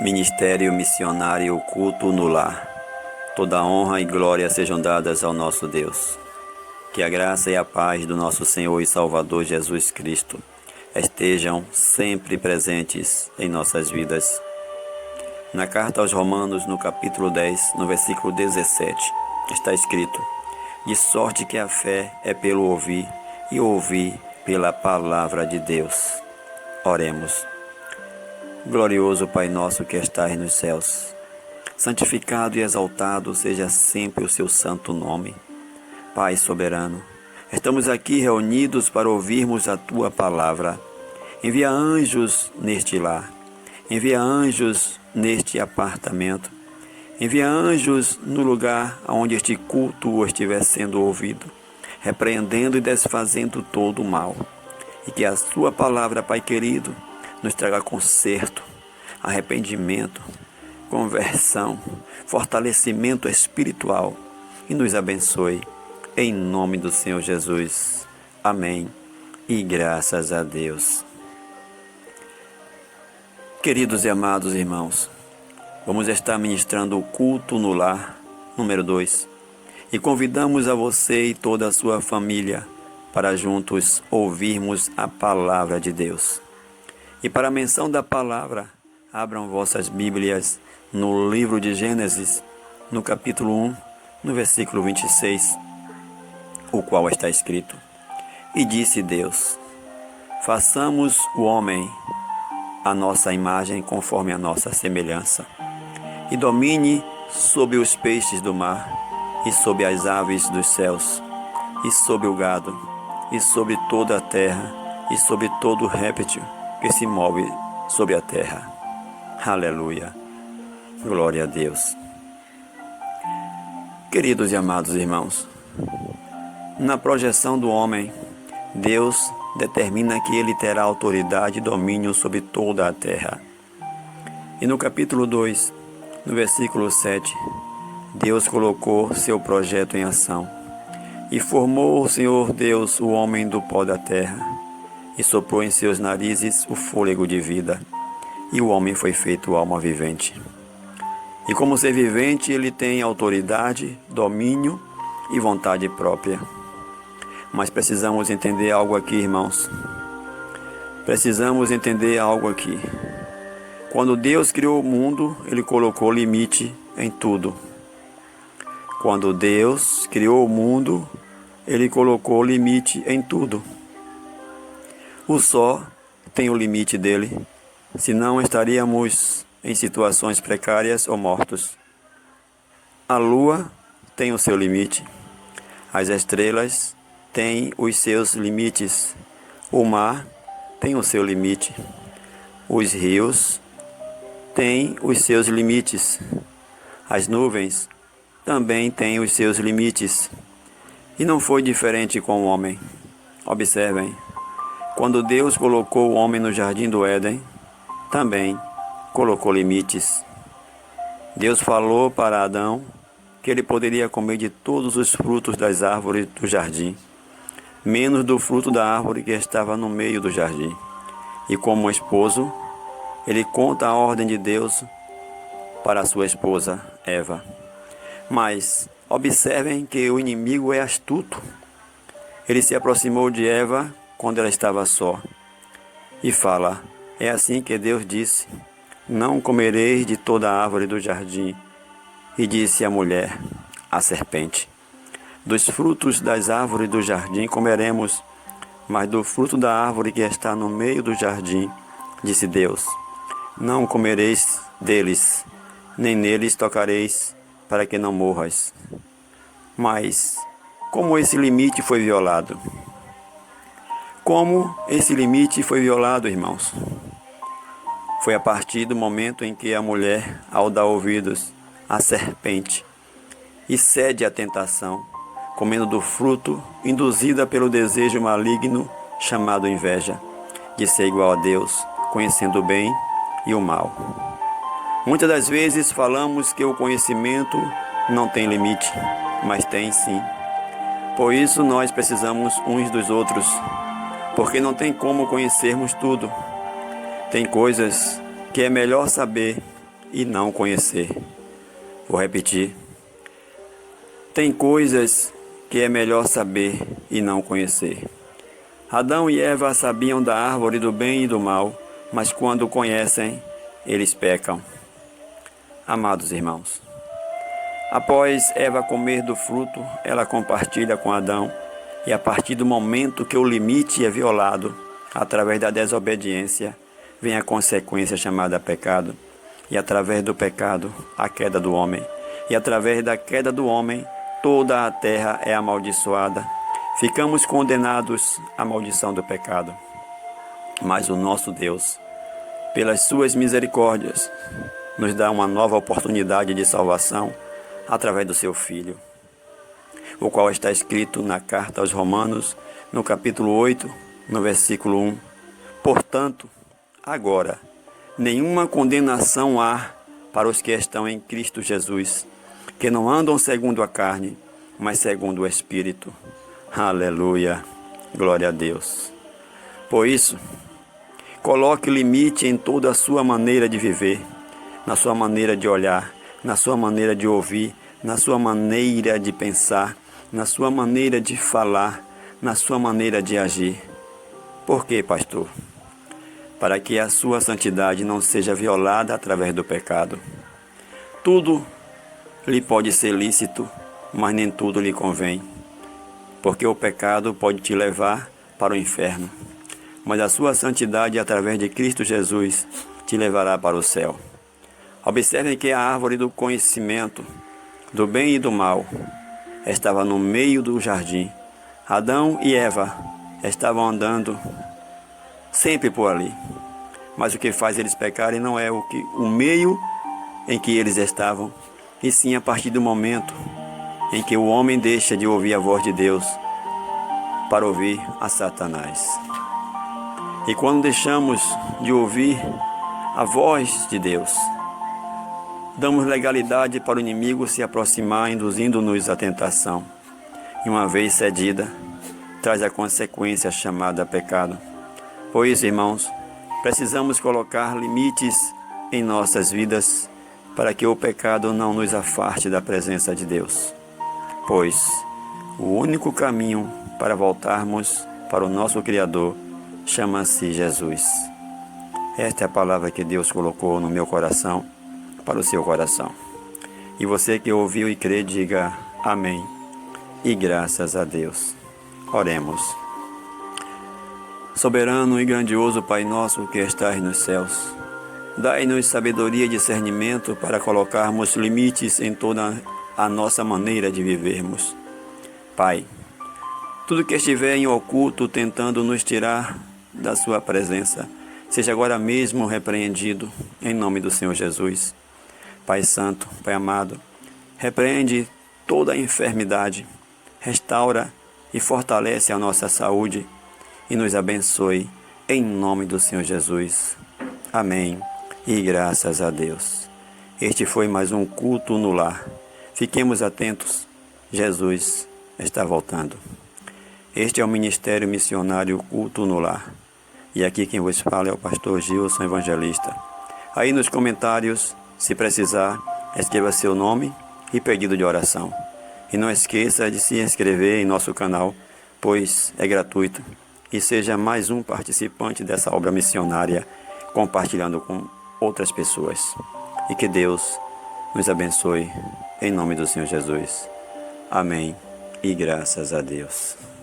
Ministério Missionário Culto no Lar. Toda honra e glória sejam dadas ao nosso Deus. Que a graça e a paz do nosso Senhor e Salvador Jesus Cristo estejam sempre presentes em nossas vidas. Na carta aos Romanos, no capítulo 10, no versículo 17, está escrito: de sorte que a fé é pelo ouvir, e ouvir pela palavra de Deus. Oremos. Glorioso Pai nosso que estais nos céus, santificado e exaltado seja sempre o seu santo nome. Pai soberano, estamos aqui reunidos para ouvirmos a Tua palavra. Envia anjos neste lar, envia anjos neste apartamento, envia anjos no lugar onde este culto estiver sendo ouvido, repreendendo e desfazendo todo o mal. E que a Sua palavra, Pai querido, nos traga conserto, arrependimento, conversão, fortalecimento espiritual e nos abençoe. Em nome do Senhor Jesus. Amém. E graças a Deus. Queridos e amados irmãos, vamos estar ministrando o culto no lar, número 2. E convidamos a você e toda a sua família para juntos ouvirmos a palavra de Deus. E para a menção da palavra, abram vossas Bíblias no livro de Gênesis, no capítulo 1, no versículo 26, o qual está escrito: E disse Deus: façamos o homem à nossa imagem, conforme a nossa semelhança, e domine sobre os peixes do mar, e sobre as aves dos céus, e sobre o gado, e sobre toda a terra, e sobre todo réptil que se move sobre a terra. Aleluia. Glória a Deus. Queridos e amados irmãos, na projeção do homem, Deus determina que ele terá autoridade e domínio sobre toda a terra. E no capítulo 2, no versículo 7, Deus colocou seu projeto em ação. E formou o Senhor Deus o homem do pó da terra, e soprou em seus narizes o fôlego de vida, e o homem foi feito alma vivente. E como ser vivente, ele tem autoridade, domínio e vontade própria. Mas precisamos entender algo aqui, irmãos. Precisamos entender algo aqui. Quando Deus criou o mundo, Ele colocou limite em tudo. Quando Deus criou o mundo, Ele colocou limite em tudo. O sol tem o limite dele, senão estaríamos em situações precárias ou mortos. A lua tem o seu limite, as estrelas têm os seus limites, o mar tem o seu limite, os rios têm os seus limites, as nuvens também têm os seus limites. E não foi diferente com o homem. Observem. Quando Deus colocou o homem no jardim do Éden, também colocou limites. Deus falou para Adão que ele poderia comer de todos os frutos das árvores do jardim, menos do fruto da árvore que estava no meio do jardim. E como esposo, ele conta a ordem de Deus para a sua esposa, Eva. Mas observem que o inimigo é astuto. Ele se aproximou de Eva quando ela estava só, e fala: é assim que Deus disse: não comereis de toda a árvore do jardim. E disse a mulher, a serpente: dos frutos das árvores do jardim comeremos, mas do fruto da árvore que está no meio do jardim, disse Deus: não comereis deles, nem neles tocareis, para que não morras. Mas como esse limite foi violado? Como esse limite foi violado, irmãos? Foi a partir do momento em que a mulher, ao dar ouvidos à serpente, e cede à tentação, comendo do fruto, induzida pelo desejo maligno chamado inveja, de ser igual a Deus, conhecendo o bem e o mal. Muitas das vezes falamos que o conhecimento não tem limite, mas tem sim. Por isso nós precisamos uns dos outros, porque não tem como conhecermos tudo. Tem coisas que é melhor saber e não conhecer. Vou repetir. Tem coisas que é melhor saber e não conhecer. Adão e Eva sabiam da árvore do bem e do mal, mas quando conhecem, eles pecam. Amados irmãos, após Eva comer do fruto, ela compartilha com Adão, e a partir do momento que o limite é violado, através da desobediência, vem a consequência chamada pecado, e através do pecado, a queda do homem, e através da queda do homem, toda a terra é amaldiçoada. Ficamos condenados à maldição do pecado. Mas o nosso Deus, pelas suas misericórdias, nos dá uma nova oportunidade de salvação através do seu Filho, o qual está escrito na carta aos Romanos, no capítulo 8, no versículo 1. Portanto, agora, nenhuma condenação há para os que estão em Cristo Jesus, que não andam segundo a carne, mas segundo o Espírito. Aleluia, glória a Deus. Por isso, coloque limite em toda a sua maneira de viver, na sua maneira de olhar, na sua maneira de ouvir, na sua maneira de pensar, na sua maneira de falar, na sua maneira de agir. Por quê, pastor? Para que a sua santidade não seja violada através do pecado. Tudo lhe pode ser lícito, mas nem tudo lhe convém, porque o pecado pode te levar para o inferno, mas a sua santidade através de Cristo Jesus te levará para o céu. Observem que a árvore do conhecimento do bem e do mal estava no meio do jardim. Adão e Eva estavam andando sempre por ali. Mas o que faz eles pecarem não é o meio em que eles estavam, e sim a partir do momento em que o homem deixa de ouvir a voz de Deus para ouvir a Satanás. E quando deixamos de ouvir a voz de Deus, damos legalidade para o inimigo se aproximar, induzindo-nos à tentação. E uma vez cedida, traz a consequência chamada pecado. Por isso, irmãos, precisamos colocar limites em nossas vidas para que o pecado não nos afaste da presença de Deus. Pois o único caminho para voltarmos para o nosso Criador chama-se Jesus. Esta é a palavra que Deus colocou no meu coração, para o seu coração. E você que ouviu e crê, diga amém e graças a Deus. Oremos. Soberano e grandioso Pai nosso que estás nos céus, dai-nos sabedoria e discernimento para colocarmos limites em toda a nossa maneira de vivermos. Pai, tudo que estiver em oculto tentando nos tirar da sua presença, seja agora mesmo repreendido, em nome do Senhor Jesus. Pai Santo, Pai amado, repreende toda a enfermidade, restaura e fortalece a nossa saúde e nos abençoe, em nome do Senhor Jesus. Amém e graças a Deus. Este foi mais um culto no lar. Fiquemos atentos, Jesus está voltando. Este é o Ministério Missionário Culto no Lar. E aqui quem vos fala é o pastor Gilson Evangelista. Aí nos comentários, se precisar, escreva seu nome e pedido de oração. E não esqueça de se inscrever em nosso canal, pois é gratuito. E seja mais um participante dessa obra missionária, compartilhando com outras pessoas. E que Deus nos abençoe, em nome do Senhor Jesus. Amém e graças a Deus.